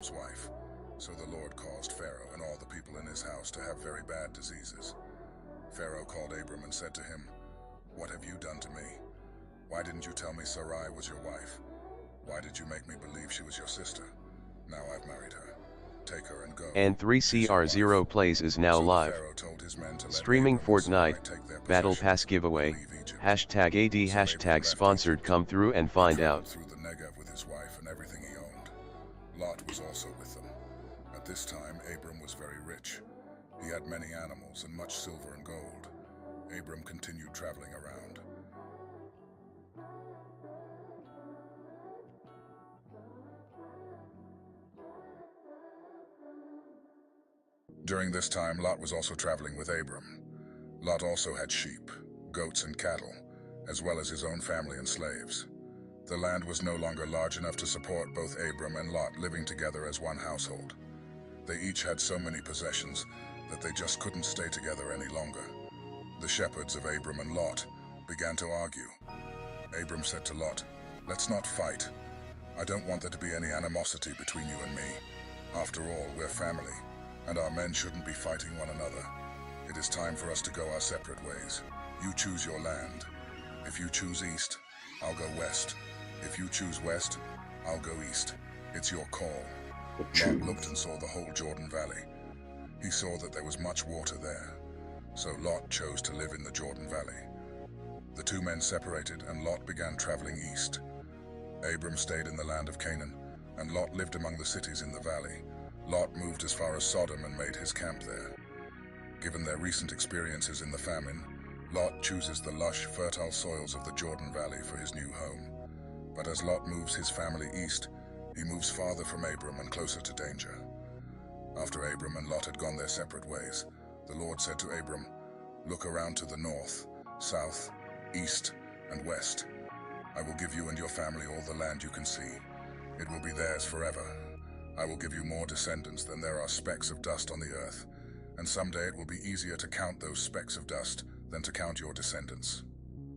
Abram's wife. So the Lord caused Pharaoh and all the people in his house to have very bad diseases. Pharaoh called Abram and said to him, "What have you done to me? Why didn't you tell me Sarai was your wife? Why did you make me believe she was your sister? Now I've married her. Take her and go. And She's your wife." 3CR0 Plays is now So the live. Pharaoh told his men to let Streaming Abram and Fortnite, Sarai take their Battle possessions Pass and giveaway, leave Egypt. #AD So Abram left #sponsored. Egypt. Come through and He find traveled out. through the Negev with his wife and everything he owned. Lot was also with them. At this time, Abram was very rich. He had many animals and much silver and gold. Abram continued traveling around. During this time, Lot was also traveling with Abram. Lot also had sheep, goats, and cattle, as well as his own family and slaves. The land was no longer large enough to support both Abram and Lot living together as one household. They each had so many possessions that they just couldn't stay together any longer. The shepherds of Abram and Lot began to argue. Abram said to Lot, "Let's not fight. I don't want there to be any animosity between you and me. After all, we're family, and our men shouldn't be fighting one another. It is time for us to go our separate ways. You choose your land. If you choose east, I'll go west. If you choose west, I'll go east. It's your call." Lot looked and saw the whole Jordan Valley. He saw that there was much water there, so Lot chose to live in the Jordan Valley. The two men separated, and Lot began traveling east. Abram stayed in the land of Canaan, and Lot lived among the cities in the valley. Lot moved as far as Sodom and made his camp there. Given their recent experiences in the famine, Lot chooses the lush, fertile soils of the Jordan Valley for his new home. But as Lot moves his family east, he moves farther from Abram and closer to danger. After Abram and Lot had gone their separate ways, the Lord said to Abram, "Look around to the north, south, east, and west. I will give you and your family all the land you can see. It will be theirs forever. I will give you more descendants than there are specks of dust on the earth, and someday it will be easier to count those specks of dust than to count your descendants.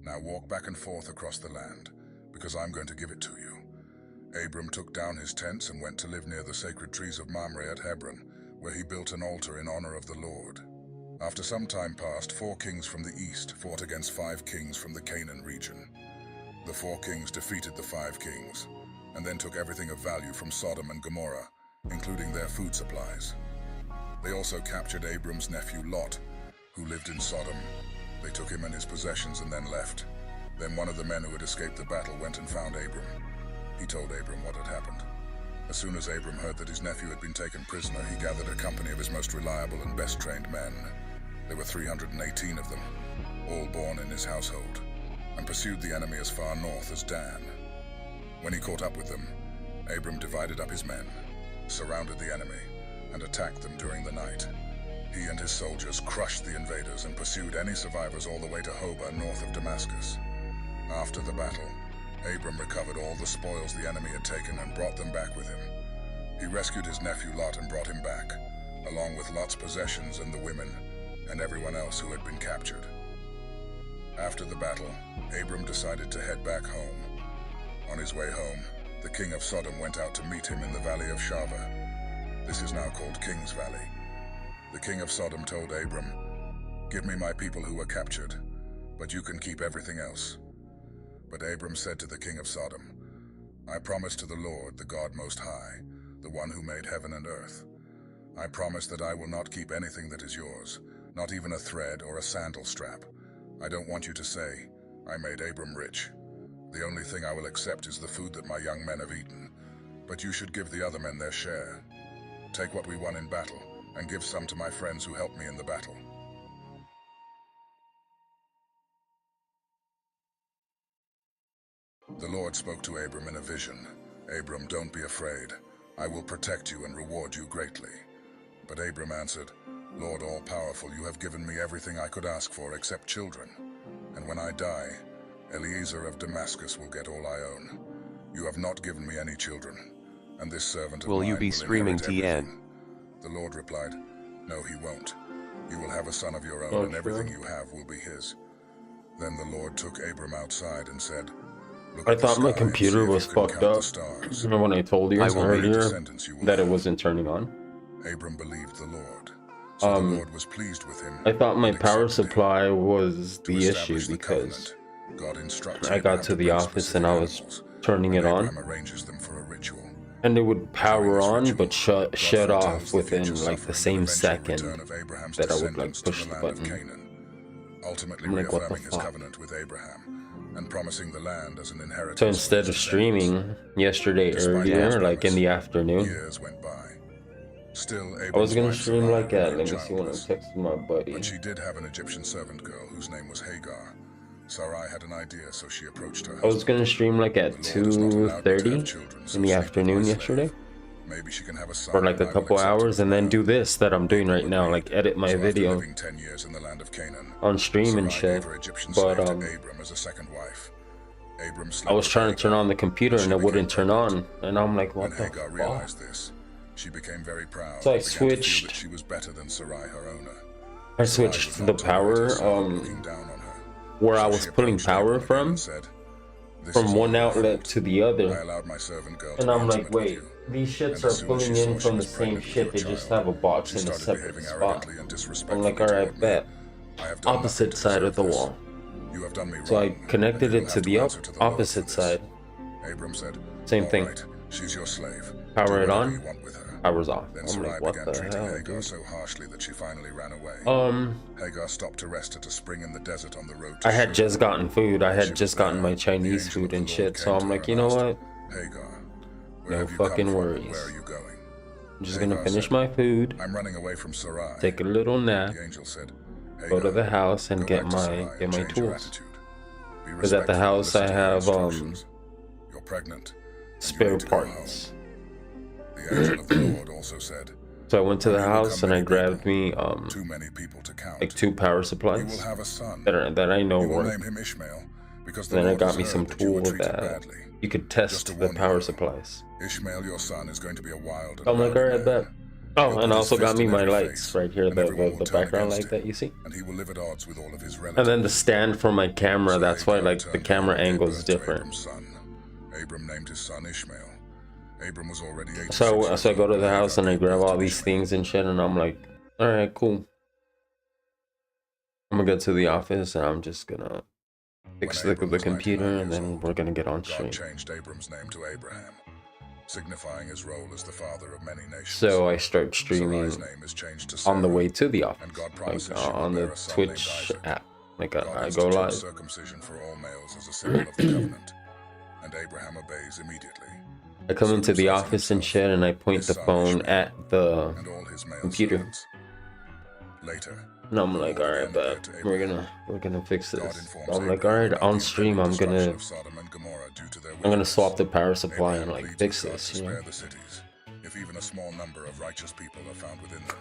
Now walk back and forth across the land, because I'm going to give it to you." Abram took down his tents and went to live near the sacred trees of Mamre at Hebron, where he built an altar in honor of the Lord. After some time passed, 4 kings from the east fought against 5 kings from the Canaan region. The 4 kings defeated the 5 kings, and then took everything of value from Sodom and Gomorrah, including their food supplies. They also captured Abram's nephew Lot, who lived in Sodom. They took him and his possessions and then left. Then one of the men who had escaped the battle went and found Abram. He told Abram what had happened. As soon as Abram heard that his nephew had been taken prisoner, he gathered a company of his most reliable and best-trained men. There were 318 of them, all born in his household, and pursued the enemy as far north as Dan. When he caught up with them, Abram divided up his men, surrounded the enemy, and attacked them during the night. He and his soldiers crushed the invaders and pursued any survivors all the way to Hobah, north of Damascus. After the battle, Abram recovered all the spoils the enemy had taken and brought them back with him. He rescued his nephew Lot and brought him back, along with Lot's possessions and the women, and everyone else who had been captured. After the battle, Abram decided to head back home. On his way home, the king of Sodom went out to meet him in the valley of Shaveh. This is now called King's Valley. The king of Sodom told Abram, "Give me my people who were captured, but you can keep everything else." But Abram said to the king of Sodom, "I promise to the Lord, the God Most High, the one who made heaven and earth. I promise that I will not keep anything that is yours, not even a thread or a sandal strap. I don't want you to say, 'I made Abram rich.' The only thing I will accept is the food that my young men have eaten, but you should give the other men their share. Take what we won in battle, and give some to my friends who helped me in the battle." The Lord spoke to Abram in a vision. "Abram, don't be afraid. I will protect you and reward you greatly." But Abram answered, "Lord all-powerful, you have given me everything I could ask for except children. And when I die, Eliezer of Damascus will get all I own. You have not given me any children, and this servant of Will mine you be will streaming inherit TN? everything." The Lord replied, "No, he won't. You will have a son of your own, and everything you have will be his." Then the Lord took Abram outside and said, Look I at the thought my sky and see computer if was you can fucked count the up. stars. Remember when I told you How many earlier descendants you will that it have. wasn't turning on? Abram believed the Lord, so the Lord was pleased with him. I thought my and power accepted him. supply was To the issue establish the because covenant, God instructs I got Abraham to the bring office and specific I was animals, turning and it on, Abraham arranges them for a ritual. and it would power this on ritual, but shut God off foretells the future within like the suffering and same eventual second return of Abraham's that I would like descendants to push the the land of button. Canaan, ultimately I'm like, what the reaffirming his fuck? covenant with Abraham and promising the land as an inheritance. So instead of streaming yesterday earlier, like in the afternoon, years went by. Still, I was Abram's gonna wife stream Sarai like at, remained let me see when I'm childless. texting my buddy. But she did have an Egyptian servant girl whose name was Hagar. Sarai had an idea, so she approached her husband. I was gonna stream like at 2:30 in the afternoon yesterday. Maybe she can have a son, for like a couple hours and then do this that I'm doing right now, like edit my video living 10 years in the land of Canaan, on stream and Sarai shit. gave her Egyptian But slave to Abram as a second wife. Abram I was trying to turn on the computer and it wouldn't turn on, and I'm like, what the Hagar fuck? realized this, she became very proud. So I and began to feel that switched. she was better than Sarai, her owner. I switched the power looking down on her. where I So was she pulling approached power Abram again from and said, "This from is one all outlet right. to the I other, allowed my servant girl and to I'm be like, intimate with wait, you." these shits And are as soon as she pulling saw in she from the was same pregnant with shit. your They just child, have a box she in a started separate behaving spot. arrogantly and I'm disrespectfully like, alright, toward me. bet. I have done nothing Opposite to side of deserve the this. wall. You have done me So I wrong, connected and you it will to have the answer to the Lord for opposite this." side. Abram said, Same "All thing. right, she's your slave. Power Do it whatever on. you want with her." Power's off. Then I'm Sarai like, what began the treating hell, Hagar dude? so harshly that she finally ran away. Hagar stopped to rest at a spring in the desert on the road to I had Shur. just gotten food. I She had was just gotten there. my The Chinese angel food of and the Lord shit. So came I'm to her like, you and know asked, what? "Hagar, where No have you come fucking from, and worries. where are you going?" I'm just gonna Hagar finish said, my food, "I'm running away from Sarai." take a little nap, The angel said, go to the "Hagar, house and go get back to my Sarai and change your tools. attitude. Be Because at the respectful and house listen I to her have instructions. You're pregnant. and you spare need to go home." parts. The angel of the Lord also said, So I went to "On the you will house come and I many grabbed people, me too many people to count. like 2 power You will supplies have a son. that I know You will work. name him Ishmael, because the And then I Lord got has me heard some that you were tool treated that badly. you could Just to test the warn power you, supplies. Ishmael, your son, is going to be a wild and I'm like, rowdy alright, bet. man. Oh, He'll and put also his got fist me in my every lights face, right here, and everyone will the turn background against light him, that you see. and he will live at odds with all of his relatives. And then the stand for my camera, So that's why Hagar like the returned camera home and gave angle is birth to different. Abram's son. Abram named his son Ishmael. Abram was already 86 So years I go old to the when house Hagar and I gave grab birth all to these Ishmael. things and shit, and I'm like, alright, cool. I'm gonna get to the office and I'm just gonna fix the computer and then we're gonna get on stream. God changed Abram's name to Abraham, signifying his role as the father of many nations. So I start streaming Sarai's name is changed to Sarah, on the way to the and office, God like promises she will on the bear a son named Twitch Isaac. app. Like God I go institutes live. circumcision for all males as a symbol of the covenant, and Abraham obeys immediately. I come into the office and shit, and I point the phone at the And all his male computer. servants. Later, And I'm the like, Lord alright, again but appeared to we're Abraham. gonna fix God this. informs I'm like, Abraham alright, about on the stream impending I'm destruction gonna of Sodom and Gomorrah due to their I'm gonna wickedness. swap the power supply Abraham and like pleads fix with God this, to you know? spare the cities, if even a small number of righteous people are found within them.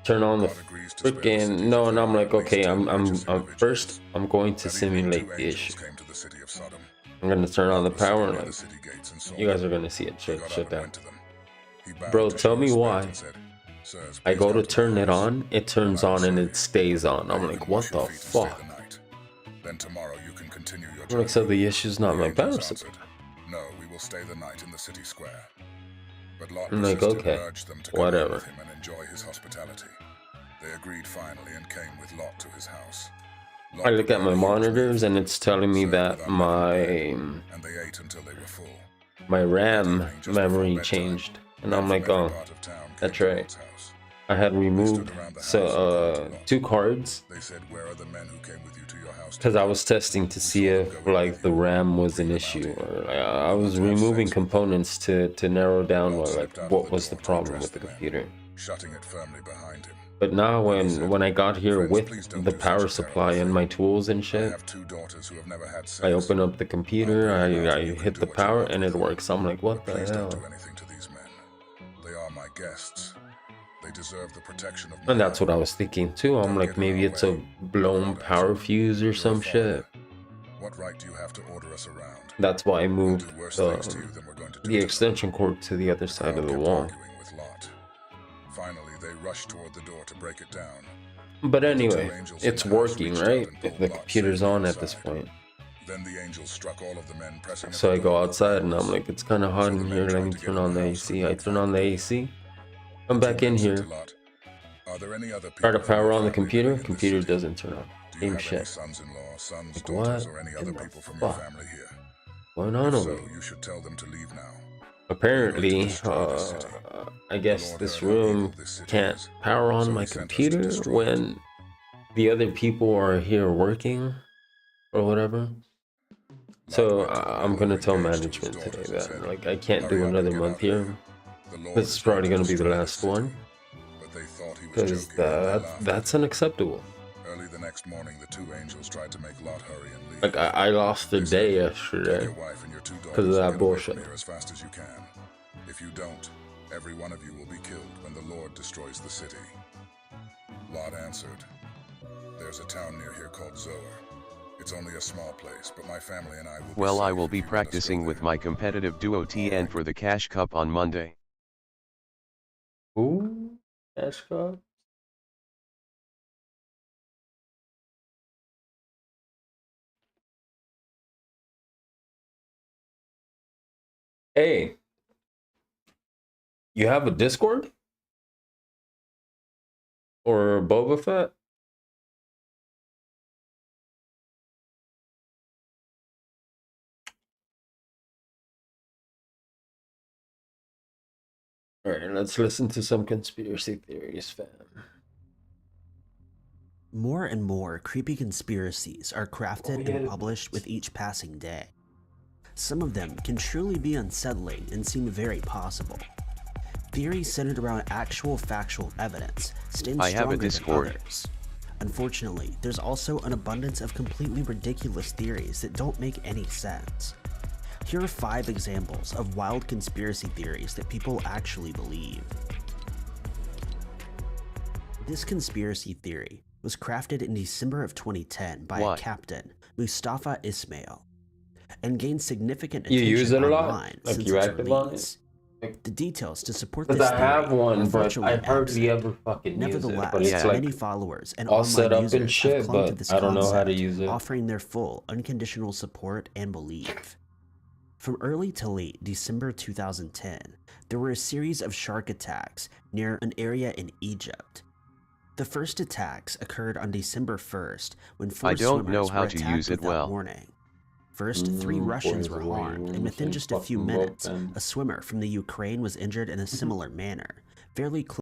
Turn on the God agrees to spare the freaking cities no, if and there I'm are like, at least okay, 10 I'm righteous first individuals. I'm going to That evening, simulate 2 the angels issue. came to the city of Sodom. I'm gonna turn on the Lot was power sitting and near the like city gates and saw you guys them. are gonna see it He shit got up and down. went to them. He bowed Bro, to tell show me respect why. and said, "Sirs, I please go come to my turn it house. on, it turns I will on and show it you. stays on. There I'm you like, can what wash your the feet and stay fuck? the night. Then tomorrow you can continue your I'm journey." like, so the issue's not The my angels power answered, supply. "No, we will stay the night in the city square." But Lot I'm like, persisted okay, and urged them to come home whatever. with him and enjoy his hospitality. They agreed finally and came with Lot to his house. Lot I look at prepared my a huge monitors meal and for it's them, telling me served that with unleavened bread, my and they ate until they were full. RAM That evening, just before memory bedtime, changed, and men I'm from like, every oh, part of town came that's to right. Lot's house. I had They removed stood around the house and called to Lot. 2 cards They said, "Where are the men who came with you to your house because I today? was testing to We see saw them if go in like with the you. RAM was Bring an them out issue, here. or We I want was to have removing sex with them." components to narrow down Lot what slipped out of what the was the door to problem address with the the men, computer. shutting it firmly behind him. But now Then he said, when I got here "Friends, with please don't the do such power a supply terrible and thing. my tools and I shit, have 2 daughters who have never had sex. I open up the computer, I'll bring them out I and you can hit do the what you power want and with it them. works. I'm like, what But the please don't hell? do anything to these men. They are my guests. They deserve the protection of my And that's what I home. was thinking too. I'm Don't like, get in our maybe it's a way." blown God power answered, fuse or "You're a some shit. foreigner. What right do you have to order us around? That's why I We'll moved do worse things to you than we're going to do the to them." extension cord to the other The side of crowd the kept wall. arguing with Lot. Finally, they rushed toward the door to break it down. But the 2 anyway, angels in it's the house working, reached out right? and pulled The Lot computer's safely on at this inside. point. Then the angels struck all of the men, pressing at So the I go door outside and I'm regardless. like, it's kind of hot So the in men here. Let tried me to get turn in on the the house, but AC. I Lot turn found on the the door. AC. Come The two back in men said to here. Lot, "Are there any other Try to people from your power on the family computer. living in this Computer city? doesn't turn on. Do you Same have any shit. sons-in-law, sons, Like daughters, what or any other in the people from your fuck family here? going on If over so, here? you should tell them to leave now. Apparently, City. I The guess Lord this heard how evil room this city can't is, power on so my he sent us to computer destroy it. when the other people are here working or whatever. Lot So went to the man I'm who gonna were tell engaged to his management today daughters and that said, like I can't "Hurry do up and another get month out here. here. The Lord This is is trying probably to gonna be the destroy last this city." one But they thought he was because joking, and they laughed at that's him. unacceptable. Early the next morning, the two angels tried to make Lot hurry and leave. Like I lost a They said, day "Take yesterday your wife and your two because of daughters and that get away bullshit. from here as fast as you can. If you don't, every one of you will be killed when the Lord destroys the city." Lot answered, "There's a town near here called Zoar. It's only a small place, but my family and I will be Well, I safe will if be you let us go practicing with there." my competitive duo TN Alright. for the Cash Cup on Monday. Ooh, Cash Cup. Hey, you have a Discord or Boba Fett? All right, let's listen to some conspiracy theories, fam. More and more creepy conspiracies are crafted and published with each passing day. Some of them can truly be unsettling and seem very possible. Theories centered around actual factual evidence stand I have a stronger than Discord. others. Unfortunately, there's also an abundance of completely ridiculous theories that don't make any sense. Here are 5 examples of wild conspiracy theories that people actually believe. This conspiracy theory was crafted in December of 2010 by a captain, Mustafa Ismail, and gained significant You use attention it a lot? online Like since you its active on it? release. The details to support Because this I theory have are one, but virtually I hardly absent. ever fucking use it. Nevertheless, But it's many like followers and all set online up and users have shit, clung to but this I don't know how to concept, use it. offering their full, unconditional support and belief. From early to late December 2010, there were a series of shark attacks near an area in Egypt. The first attacks occurred on December 1st when 4 I don't swimmers know were how to attacked use it without well. warning. First, 3 Russians were harmed, and within just a few minutes, a swimmer from the Ukraine was injured in a similar manner, fairly close